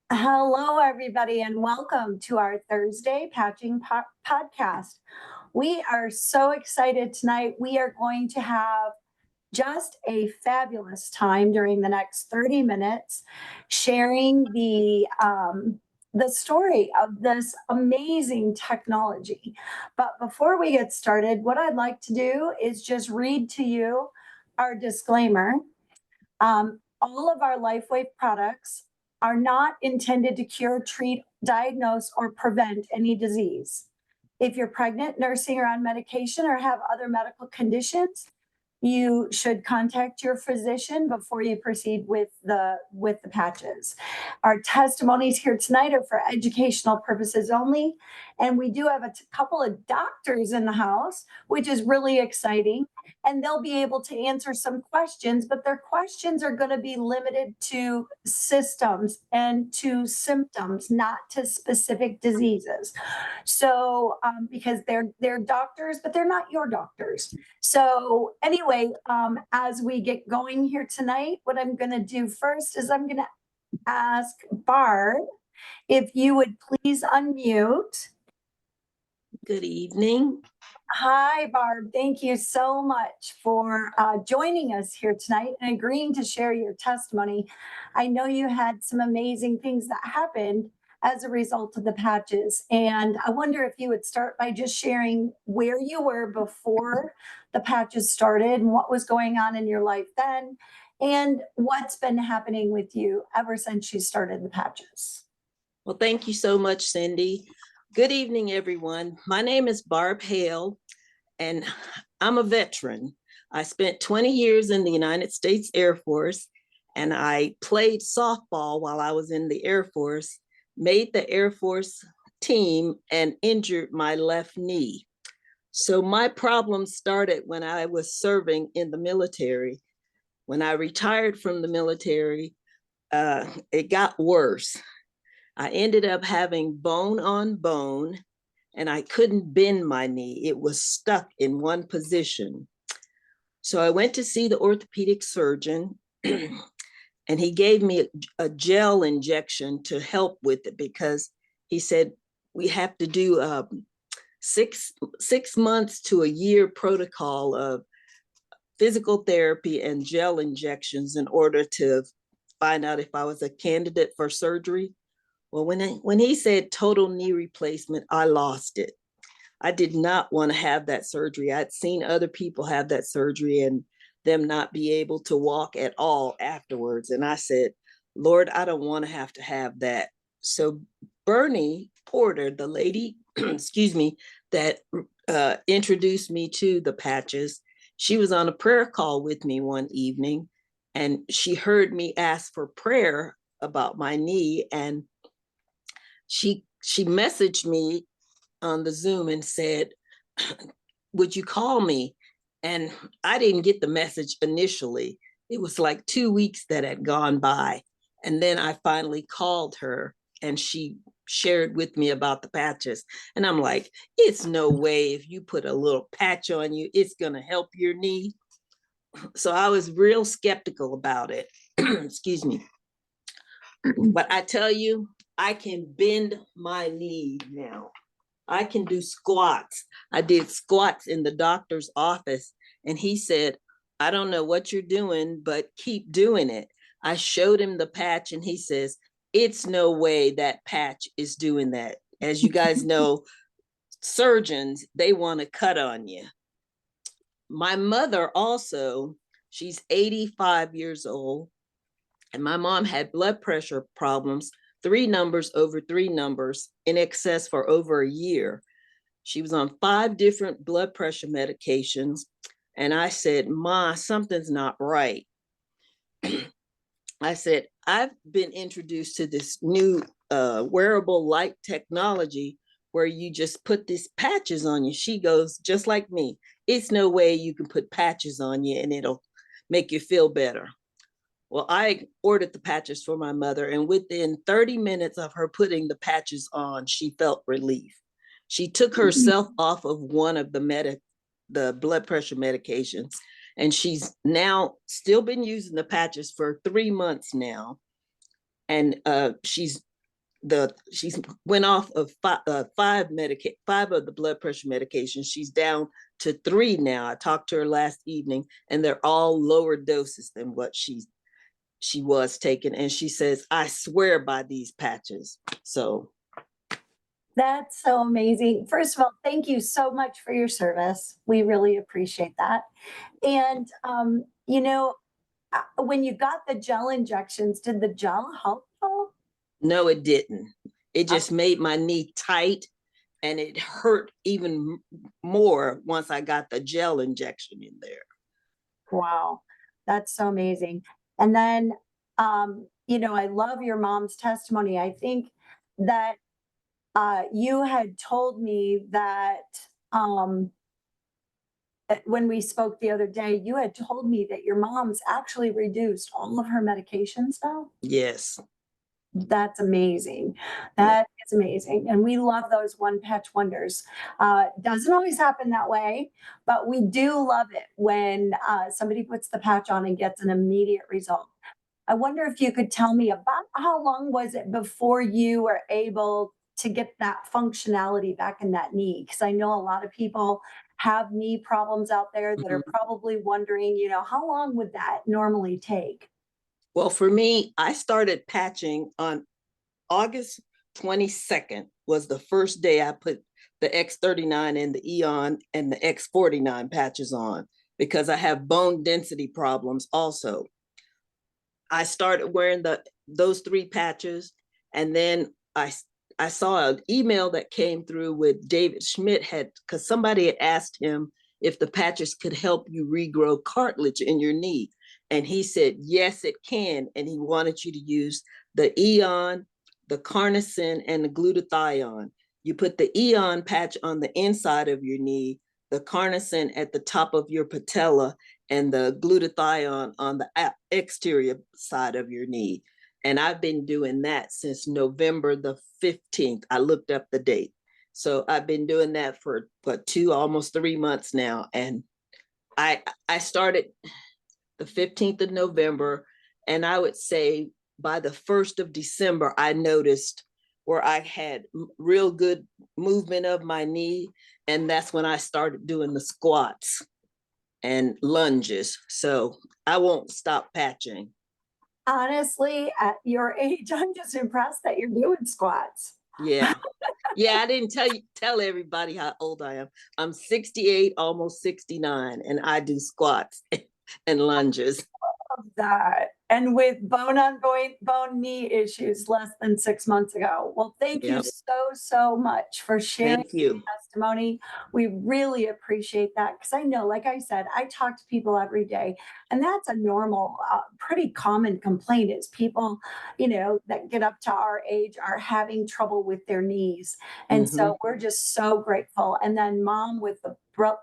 Hello, everybody, and welcome to our Thursday Patching Podcast. We are so excited tonight. We are going to have just a fabulous time during the next 30 minutes sharing the story of this amazing technology. But before we get started, what I'd like to do is just read to you our disclaimer. All of our LifeWave products are not intended to cure, treat, diagnose, or prevent any disease. If you're pregnant, nursing, or on medication, or have other medical conditions, you should contact your physician before you proceed with the patches. Our testimonies here tonight are for educational purposes only, and we do have a couple of doctors in the house, which is really exciting, and they'll be able to answer some questions, but their questions are going to be limited to systems and to symptoms, not to specific diseases. So because they're doctors, but they're not your doctors. So anyway, as we get going here tonight, what I'm going to do first is I'm going to ask Barb if you would please unmute. Good evening. Hi, Barb. Thank you so much for joining us here tonight and agreeing to share your testimony. I know you had some amazing things that happened as a result of the patches. And I wonder if you would start by just sharing where you were before the patches started and what was going on in your life then, and what's been happening with you ever since you started the patches. Well, thank you so much, Cindy. Good evening, everyone. My name is Barb Hale, and I'm a veteran. I spent 20 years in the United States Air Force, and I played softball while I was in the Air Force, made the Air Force team, and injured my left knee. So my problems started when I was serving in the military. When I retired from the military, it got worse. I ended up having bone on bone, and I couldn't bend my knee. It was stuck in one position. So I went to see the orthopedic surgeon, and he gave me a gel injection to help with it because he said we have to do a 6 months to a year protocol of physical therapy and gel injections in order to find out if I was a candidate for surgery. Well, when he said total knee replacement, I lost it. I did not want to have that surgery. I'd seen other people have that surgery and them not be able to walk at all afterwards. And I said, Lord, I don't want to have that. So Bernie Porter, the lady, excuse me, that introduced me to the patches, she was on a prayer call with me one evening, and she heard me ask for prayer about my knee, and she messaged me on the Zoom and said, would you call me? And I didn't get the message initially. It was like 2 weeks that had gone by. And then I finally called her, and she shared with me about the patches. And I'm like, it's no way if you put a little patch on you, it's going to help your knee. So I was real skeptical about it. Excuse me. But I tell you, I can bend my knee now. I can do squats. I did squats in the doctor's office, and he said, I don't know what you're doing, but keep doing it. I showed him the patch, and he says, it's no way that patch is doing that. As you guys know, surgeons, they want to cut on you. My mother also, she's 85 years old, and my mom had blood pressure problems, 3 numbers over 3 numbers in excess for over a year. She was on 5 different blood pressure medications. And I said, Ma, something's not right. I said, I've been introduced to this new wearable light technology where you just put these patches on you. She goes, just like me, it's no way you can put patches on you and it'll make you feel better. Well, I ordered the patches for my mother, and within 30 minutes of her putting the patches on, she felt relief. She took herself off of one of the blood pressure medications, and she's now still been using the patches for 3 months now. And she's she's went off of five of the blood pressure medications. She's down to 3 now. I talked to her last evening, and they're all lower doses than what she was taking. And she says, I swear by these patches. So That's so amazing. First of all, thank you so much for your service. We really appreciate that. And, when you got the gel injections, did the gel help at all? no, it didn't. It just made my knee tight, and it hurt even more once I got the gel injection in there. Wow, that's so amazing. And then, I love your mom's testimony. I think that you had told me that when we spoke the other day, you had told me that your mom's actually reduced all of her medications now. Yes. That's amazing. Yeah. That is amazing. And we love those one patch wonders. Doesn't always happen that way, but we do love it when somebody puts the patch on and gets an immediate result. I wonder if you could tell me about how long was it before you were able to get that functionality back in that knee? Because I know a lot of people have knee problems out there that are Mhm. probably wondering, how long would that normally take? Well, for me, I started patching on August 22nd was the first day I put the X39 and the Aeon and the X49 patches on, because I have bone density problems also. I started wearing those 3 patches, and then I saw an email that came through with David Schmidt because somebody had asked him if the patches could help you regrow cartilage in your knee. And he said, yes, it can. And he wanted you to use the Aeon, the Carnosine, and the Glutathione. You put the Aeon patch on the inside of your knee, the Carnosine at the top of your patella, and the Glutathione on the exterior side of your knee. And I've been doing that since November the 15th. I looked up the date. So I've been doing that for almost 3 months now. And I started the 15th of November. And I would say by the 1st of December, I noticed where I had real good movement of my knee. And that's when I started doing the squats and lunges. So I won't stop patching. Honestly, at your age, I'm just impressed that you're doing squats. Yeah. Yeah, I didn't tell everybody how old I am. I'm 68, almost 69, and I do squats and lunges. Of that. And with bone knee issues less than 6 months ago. Well, thank you Yep. so much for sharing Thank you. testimony. We really appreciate that, because I know, like I said, I talk to people every day, and that's a normal, pretty common complaint is people, that get up to our age are having trouble with their knees. And so we're just so grateful. And then mom with the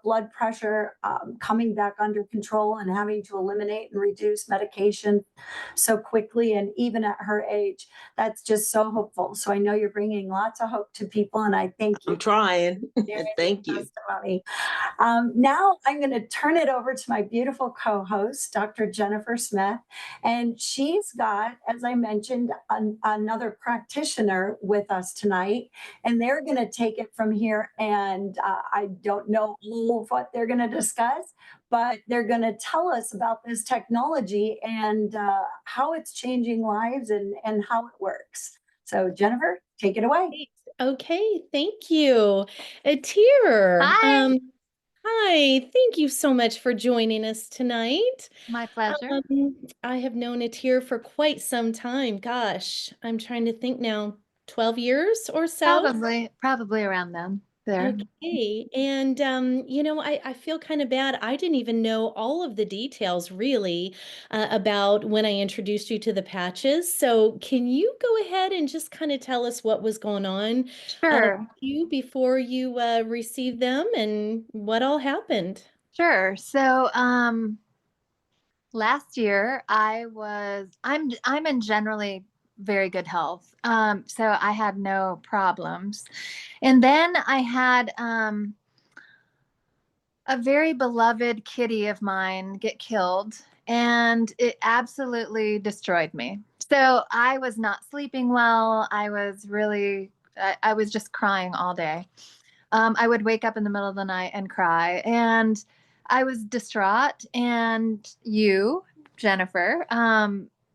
blood pressure coming back under control and having to eliminate and reduce medication so quickly, and even at her age, that's just so hopeful. So I know you're bringing lots of hope to people, and I thank you. I'm trying. Thank you. Testimony. Now I'm going to turn it over to my beautiful co-host, Dr. Jennifer Smith, and she's got, as I mentioned, another practitioner with us tonight, and they're going to take it from here. And I don't know all of what they're going to discuss, but they're going to tell us about this technology and how it's changing lives and how it works. So Jennifer, take it away. Okay, thank you. Atir. Hi. Hi, thank you so much for joining us tonight. My pleasure. I have known Atir for quite some time. Gosh, I'm trying to think now, 12 years or so? Probably around then. There. Okay. And, I feel kind of bad. I didn't even know all of the details really about when I introduced you to the patches. So can you go ahead and just kind of tell us what was going on Sure. with you before you received them and what all happened? Sure. So, last year I'm in generally very good health. So I had no problems. And then I had a very beloved kitty of mine get killed, and it absolutely destroyed me. So I was not sleeping well. I was really, I was just crying all day. I would wake up in the middle of the night and cry, and I was distraught. And you, Jennifer,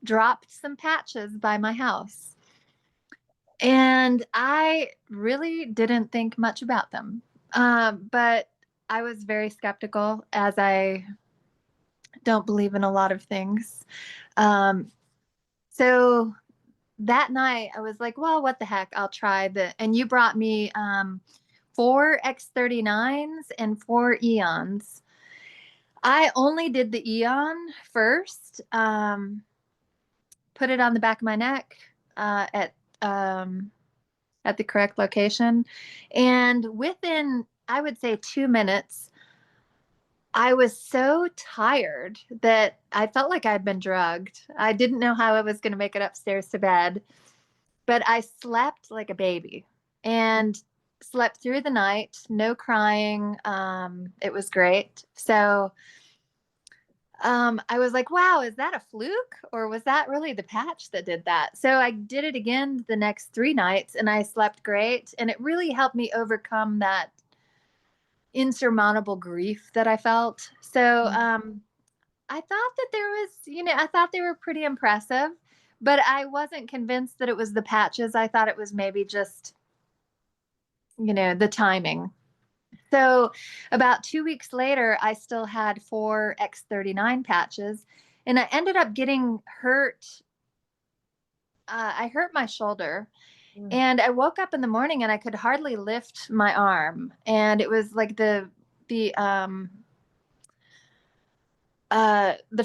dropped some patches by my house. And I really didn't think much about them. But I was very skeptical, as I don't believe in a lot of things. Um, so that night I was like, well, what the heck? I'll try and you brought me 4X39s and 4 Eons. I only did the Eon first, put it on the back of my neck at the correct location. And within, I would say, 2 minutes, I was so tired that I felt like I'd been drugged. I didn't know how I was going to make it upstairs to bed, but I slept like a baby and slept through the night, no crying. It was great. So I was like, wow, is that a fluke, or was that really the patch that did that? So I did it again the next 3 nights and I slept great. And it really helped me overcome that insurmountable grief that I felt. So I thought that there was, I thought they were pretty impressive, but I wasn't convinced that it was the patches. I thought it was maybe just, the timing. So about 2 weeks later, I still had 4X39 patches, and I ended up getting hurt. I hurt my shoulder, and I woke up in the morning and I could hardly lift my arm, and it was like the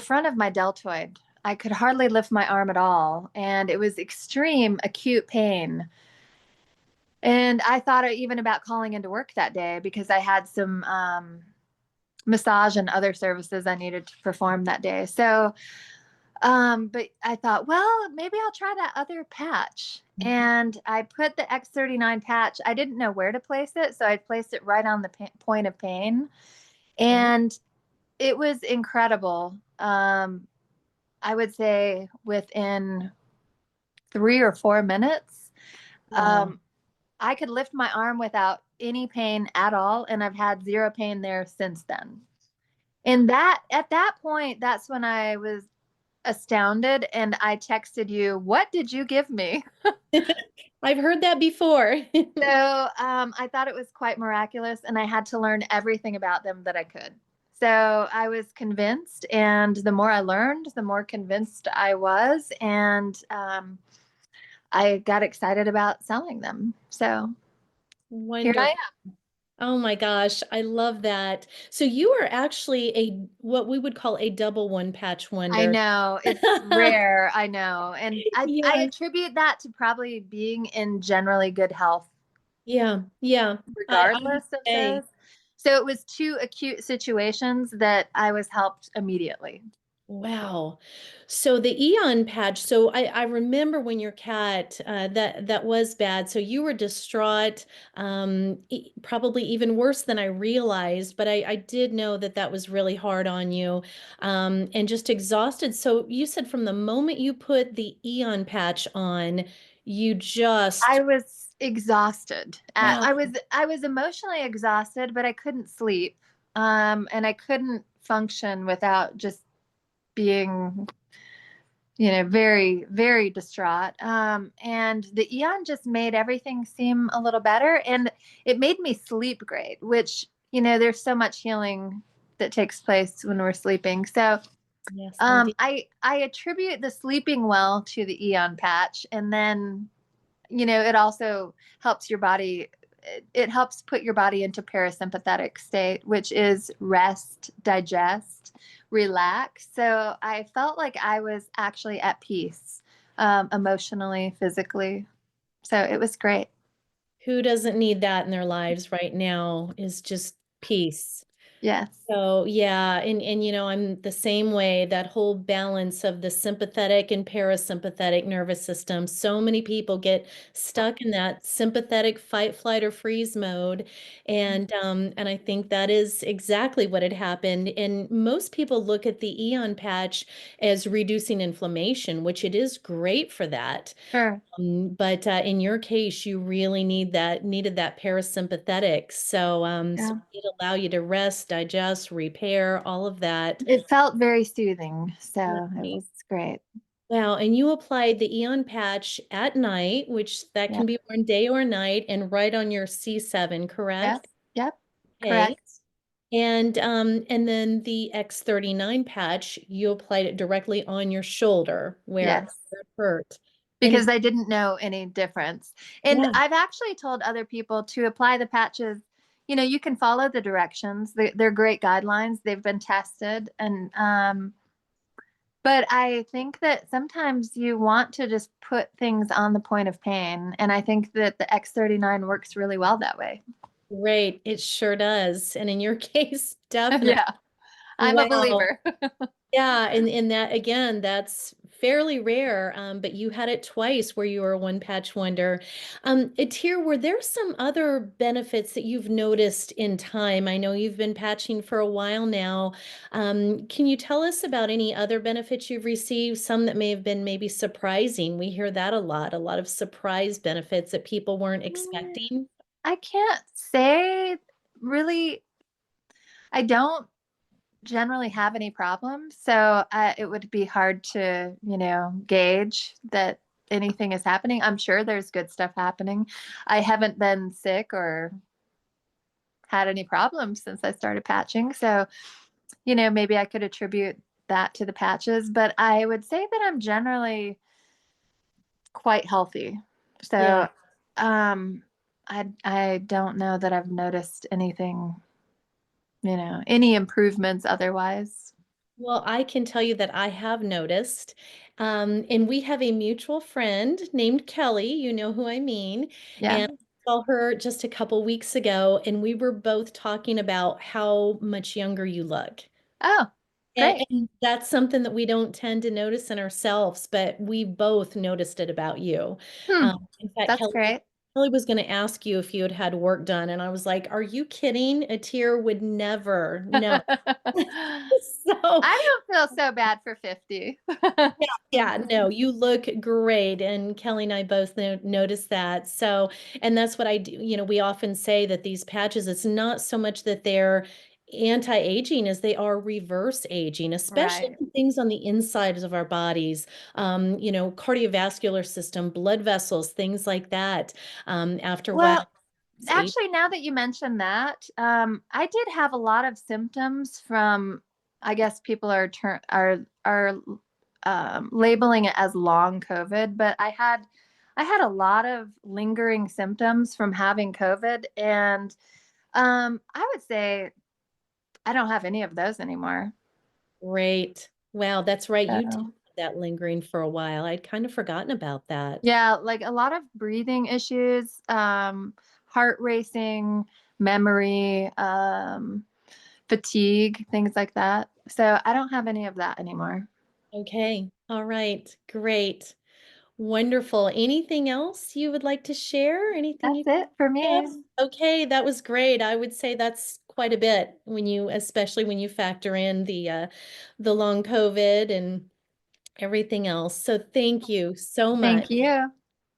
front of my deltoid. I could hardly lift my arm at all, and it was extreme acute pain. And I thought even about calling into work that day because I had some massage and other services I needed to perform that day. So, but I thought, well, maybe I'll try that other patch. And I put the X39 patch. I didn't know where to place it, so I placed it right on the point of pain. And it was incredible. I would say within 3 or 4 minutes, I could lift my arm without any pain at all, and I've had zero pain there since then. And at that point, that's when I was astounded, and I texted you, "What did you give me?" I've heard that before. So I thought it was quite miraculous, and I had to learn everything about them that I could. So I was convinced, and the more I learned, the more convinced I was, and I got excited about selling them. So here I Wonderful. Oh my gosh, I love that. So you are actually what we would call a double one patch am. I wonder. know it's rare. I know. And I Yeah, attribute that to probably being in generally good health, yeah, yeah. I would regardless of say. those. So it was 2 acute situations that I was helped immediately. Wow. So the Eon patch, so I remember when your cat that was bad. So you were distraught, probably even worse than I realized, but I did know that that was really hard on you, and just exhausted. So you said from the moment you put the Eon patch on, you just I was exhausted. wow. I was emotionally exhausted, but I couldn't sleep. And I couldn't function without just being, very, very distraught. And the Eon just made everything seem a little better, and it made me sleep great, which, there's so much healing that takes place when we're sleeping. So Yes, indeed. I attribute the sleeping well to the Eon patch, and then, it also helps your body. It helps put your body into parasympathetic state, which is rest, digest, relax. So I felt like I was actually at peace, emotionally, physically. So it was great. Who doesn't need that in their lives right now is just peace. Yes. So yeah, and I'm the same way, that whole balance of the sympathetic and parasympathetic nervous system. So many people get stuck in that sympathetic fight, flight, or freeze mode. And I think that is exactly what had happened. And most people look at the Eon patch as reducing inflammation, which it is great for that. Sure. But in your case, you really needed that parasympathetic. So Yeah. it allow you to rest, digest, repair, all of that. It felt very soothing. So it Nice. was great. Wow. And you applied the Eon patch at night, which that Yeah. can be worn day or night, and right on your C7, Yes. correct? Yep. Okay. Correct. And then the X39 patch, you applied it directly on your shoulder where Yes. it hurt. And Because I didn't know any difference. And yeah. I've actually told other people to apply the patches. You know, you can follow the directions. They're great guidelines. They've been tested. But I think that sometimes you want to just put things on the point of pain. And I think that the X39 works really well that way. Great. It sure does. And in your case, definitely. Yeah, I'm a Wow. believer. Yeah. And that, again, that's fairly rare. But you had it twice where you were a one patch wonder. Atir, were there some other benefits that you've noticed in time? I know you've been patching for a while now. Can you tell us about any other benefits you've received? Some that may have been maybe surprising. We hear that a lot of surprise benefits that people weren't expecting. I can't say really. I don't generally have any problems. So it would be hard to, gauge that anything is happening. I'm sure there's good stuff happening. I haven't been sick or had any problems since I started patching. So, maybe I could attribute that to the patches, but I would say that I'm generally quite healthy. Yeah. So, I don't know that I've noticed anything, any improvements otherwise. Well, I can tell you that I have noticed. And we have a mutual friend named Kelly. You know who I mean. Yeah. And I saw her just a couple weeks ago, and we were both talking about how much younger you look. Oh, And, great. and that's something that we don't tend to notice in ourselves, but we both noticed it about you. Hmm. In fact, That's Kelly, great. Kelly was going to ask you if you had had work done, and I was like, "Are you kidding? A tear would never, no." So I don't feel so bad for 50. yeah, no, you look great. And Kelly and I both noticed that. So, and that's what I do. We often say that these patches, it's not so much that they're anti-aging as they are reverse aging, especially Right. things on the insides of our bodies, cardiovascular system, blood vessels, things like that. After a while, Well, actually, now that you mention that, I did have a lot of symptoms from, I guess people are labeling it as long COVID, but I had a lot of lingering symptoms from having COVID, and I would say I don't have any of those anymore. great. Wow, that's right. You did So, have that lingering for a while. I'd kind of forgotten about that. yeah, like a lot of breathing issues, heart racing, memory, fatigue, things like that. So I don't have any of that anymore. Okay. All right. Great. Wonderful. Anything else you would like to share? Anything That's you it for me. Yes. Okay, that was great. I would say that's quite a bit especially when you factor in the long COVID and everything else. So thank you so much. Thank you.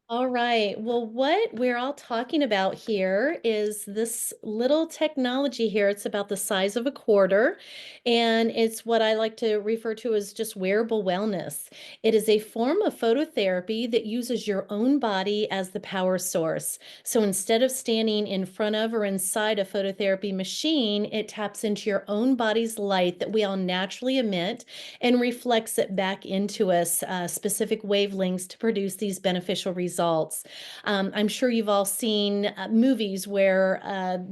All right. Well, what we're all talking about here is this little technology here. It's about the size of a quarter, and it's what I like to refer to as just wearable wellness. It is a form of phototherapy that uses your own body as the power source. So instead of standing in front of or inside a phototherapy machine, it taps into your own body's light that we all naturally emit and reflects it back into us, specific wavelengths to produce these beneficial results. results. I'm sure you've all seen movies where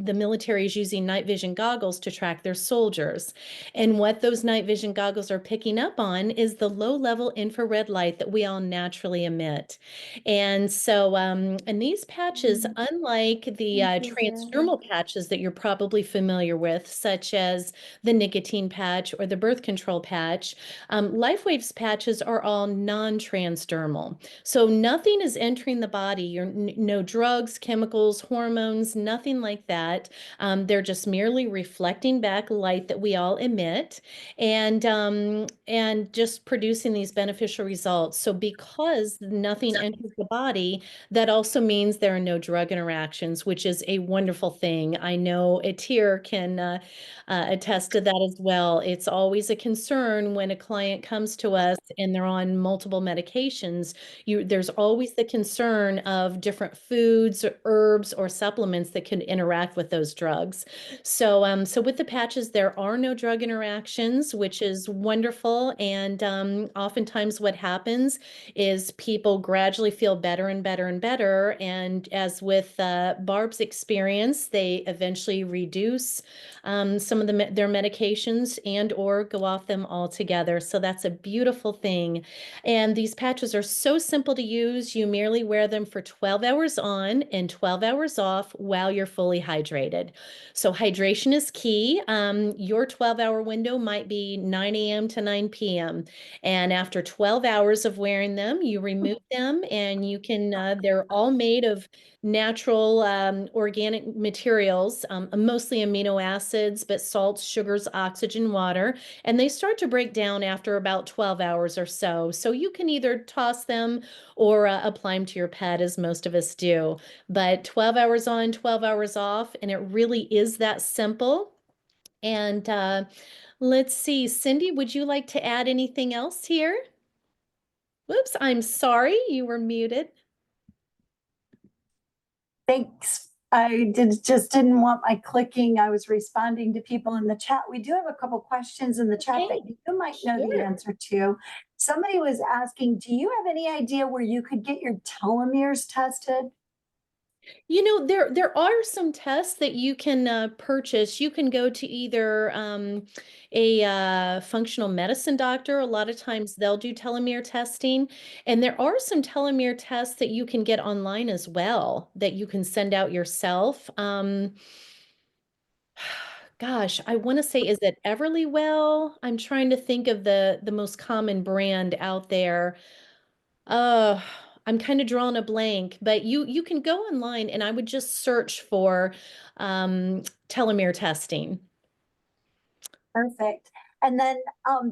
the military is using night vision goggles to track their soldiers. And what those night vision goggles are picking up on is the low level infrared light that we all naturally emit. And so, and these patches, unlike the transdermal patches that you're probably familiar with, such as the nicotine patch or the birth control patch, LifeWave's patches are all non-transdermal. So nothing is entering the body. No drugs, chemicals, hormones, nothing like that. They're just merely reflecting back light that we all emit, and just producing these beneficial results. So because nothing enters the body, that also means there are no drug interactions, which is a wonderful thing. I know Atir can attest to that as well. It's always a concern when a client comes to us and they're on multiple medications. There's always the concern of different foods or herbs or supplements that can interact with those drugs. So with the patches, there are no drug interactions, which is wonderful. And oftentimes what happens is people gradually feel better and better and better. And as with Barb's experience, they eventually reduce some of their medications and or go off them altogether. So that's a beautiful thing. And these patches are so simple to use. You merely wear them for 12 hours on and 12 hours off while you're fully hydrated. So hydration is key. Your 12-hour window might be 9 a.m. to 9 p.m. And after 12 hours of wearing them, you remove them and you can, they're all made of natural organic materials, mostly amino acids, but salts, sugars, oxygen, water, and they start to break down after about 12 hours or so. So you can either toss them or apply them to your pet, as most of us do. But 12 hours on, 12 hours off, and it really is that simple. And let's see, Cindy, would you like to add anything else here? Whoops, I'm sorry, you were muted. Thanks. Just didn't want my clicking. I was responding to people in the chat. We do have a couple questions in the chat Okay, that you might know the sure. answer to. Somebody was asking, do you have any idea where you could get your telomeres tested? You know, there are some tests that you can purchase. You can go to either a functional medicine doctor. A lot of times they'll do telomere testing, and there are some telomere tests that you can get online as well that you can send out yourself. Gosh, I want to say, is it Everlywell? I'm trying to think of the most common brand out there. Uh, I'm kind of drawing a blank, but you can go online and I would just search for telomere testing. Perfect. And then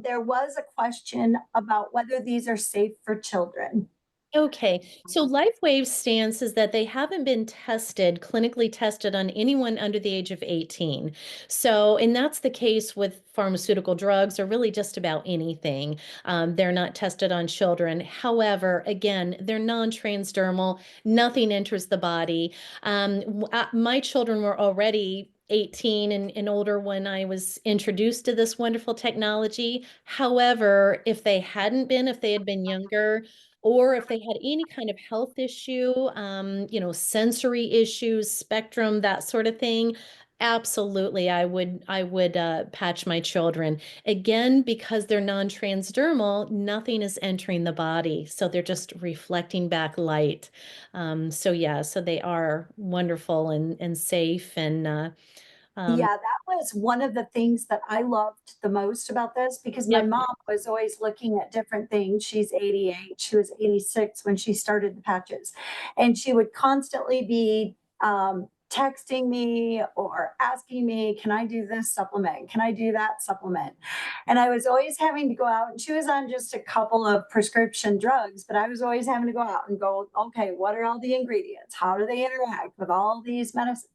there was a question about whether these are safe for children. Okay, so LifeWave's stance is that they haven't been tested, clinically tested on anyone under the age of 18. So, and that's the case with pharmaceutical drugs or really just about anything. They're not tested on children. However, again, they're non-transdermal, nothing enters the body. My children were already 18 and older when I was introduced to this wonderful technology. However, if they hadn't been, if they had been younger, or if they had any kind of health issue, sensory issues, spectrum, that sort of thing, absolutely, I would patch my children. Again, because they're non-transdermal, nothing is entering the body, so they're just reflecting back light. So yeah, so they are wonderful and safe and Yeah, that was one of the things that I loved the most about this because my yep. mom was always looking at different things. She's 88, she was 86 when she started the patches, and she would constantly be texting me or asking me, can I do this supplement? Can I do that supplement? And I was always having to go out, and she was on just a couple of prescription drugs, but I was always having to go out and go, okay, what are all the ingredients? How do they interact with all these medicine,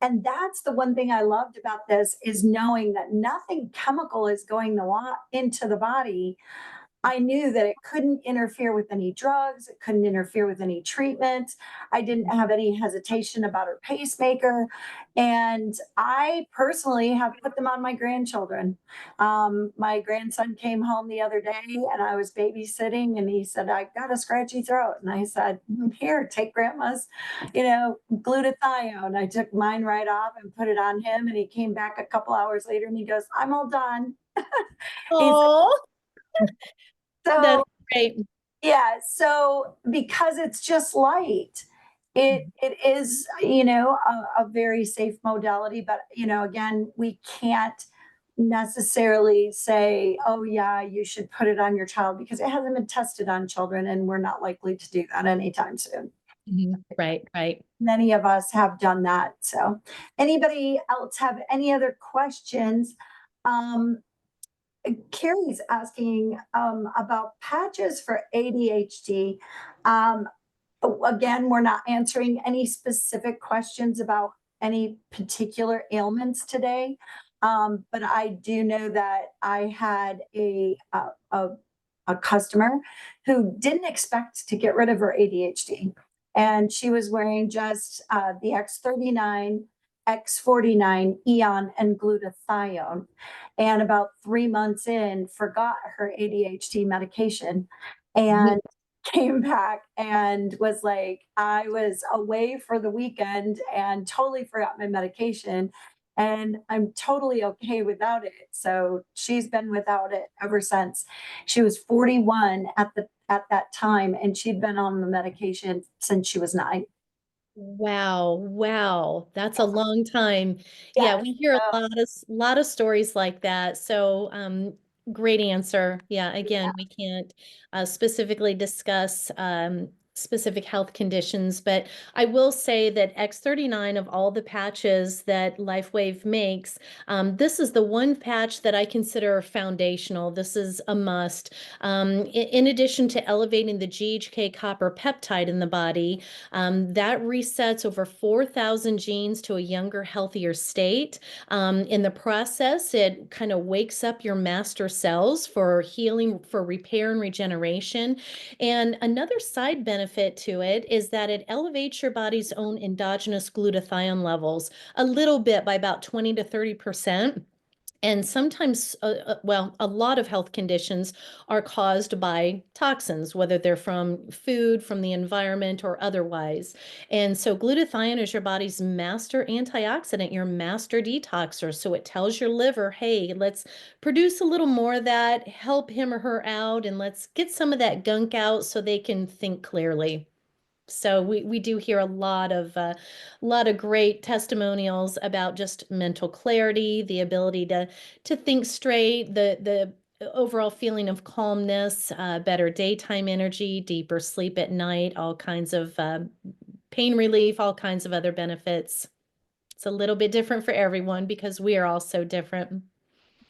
and that's the one thing I loved about this is knowing that nothing chemical is going into the body I knew that it couldn't interfere with any drugs. It couldn't interfere with any treatment. I didn't have any hesitation about her pacemaker. And I personally have put them on my grandchildren. My grandson came home the other day and I was babysitting and he said, I got a scratchy throat. And I said, here, take grandma's, glutathione. I took mine right off and put it on him. And he came back a couple hours later and he goes, I'm all done. He's Oh, that's so great. yeah, so because it's just light, it is, a very safe modality, but again, we can't necessarily say, oh yeah, you should put it on your child because it hasn't been tested on children and we're not likely to do that anytime soon. Right, right. Many of us have done that. So anybody else have any other questions? Carrie's asking about patches for ADHD. Again, we're not answering any specific questions about any particular ailments today. But I do know that I had a customer who didn't expect to get rid of her ADHD. And she was wearing just the X39, X49, Aeon, and Glutathione. And about 3 months in, forgot her ADHD medication and came back and was like, I was away for the weekend and totally forgot my medication. And I'm totally okay without it. So she's been without it ever since. She was 41 at that time, and she'd been on the medication since she was 9. Wow, wow. That's a long time. Yeah. Yeah, we hear a lot of stories like that. So, great answer. Yeah, again, we can't specifically discuss specific health conditions, but I will say that X39 of all the patches that LifeWave makes, this is the one patch that I consider foundational. This is a must. In addition to elevating the GHK copper peptide in the body, that resets over 4,000 genes to a younger, healthier state. In the process, it kind of wakes up your master cells for healing, for repair and regeneration. And another side benefit to it is that it elevates your body's own endogenous glutathione levels a little bit by about 20 to 30%. And sometimes, well, a lot of health conditions are caused by toxins, whether they're from food, from the environment, or otherwise. And so glutathione is your body's master antioxidant, your master detoxer. So it tells your liver, hey, let's produce a little more of that, help him or her out, and let's get some of that gunk out so they can think clearly. So we do hear a lot of great testimonials about just mental clarity, the ability to think straight, the overall feeling of calmness, better daytime energy, deeper sleep at night, all kinds of pain relief, all kinds of other benefits. It's a little bit different for everyone because we are all so different.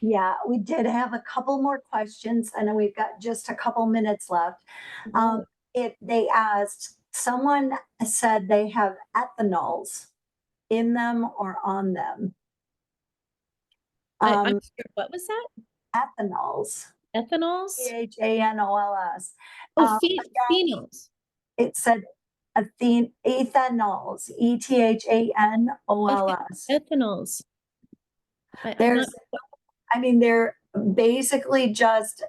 Yeah, we did have a couple more questions, and then we've got just a couple minutes left. They asked, someone said they have ethanols in them or on them. I'm sure, what was that? Ethanols, Ethanols? Phanols. Oh, phenols. It said ethanols, Okay, Ethanols. ethanols. I'm There's, not. I mean, they're basically just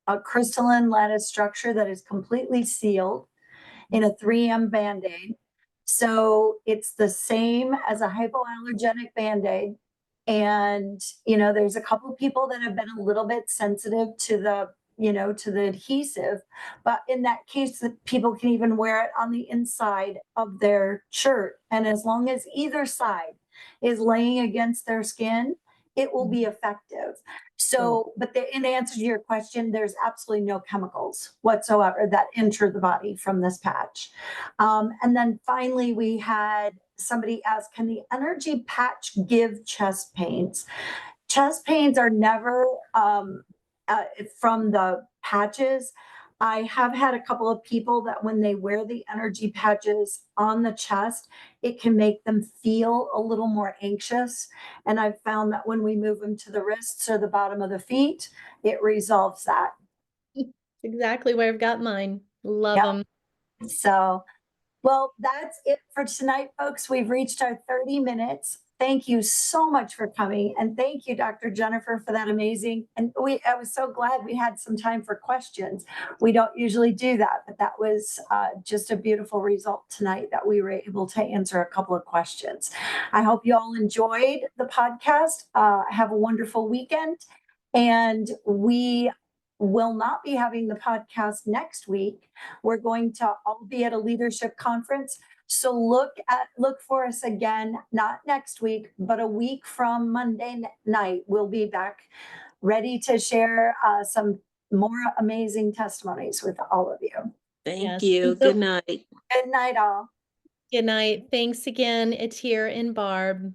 a crystalline lattice structure that is completely sealed in a 3M Band-Aid. So it's the same as a hypoallergenic Band-Aid. And, there's a couple of people that have been a little bit sensitive to the adhesive, but in that case, that people can even wear it on the inside of their shirt. And as long as either side is laying against their skin, it will be effective. So, but in answer to your question, there's absolutely no chemicals whatsoever that enter the body from this patch. And then finally, we had somebody ask, can the energy patch give chest pains? Chest pains are never from the patches. I have had a couple of people that when they wear the energy patches on the chest, it can make them feel a little more anxious. And I've found that when we move them to the wrists or the bottom of the feet, it resolves that. Exactly where I've got mine. Love Yep. them. So, well, that's it for tonight, folks. We've reached our 30 minutes. Thank you so much for coming. And thank you, Dr. Jennifer, for that amazing. And I was so glad we had some time for questions. We don't usually do that, but that was just a beautiful result tonight that we were able to answer a couple of questions. I hope you all enjoyed the podcast. Have a wonderful weekend. And we will not be having the podcast next week. We're going to all be at a leadership conference. So look for us again, not next week, but a week from Monday night. We'll be back ready to share some more amazing testimonies with all of you. Thank Yes. you. And so- Good night. Good night, all. Good night. Thanks again. It's here in Barb.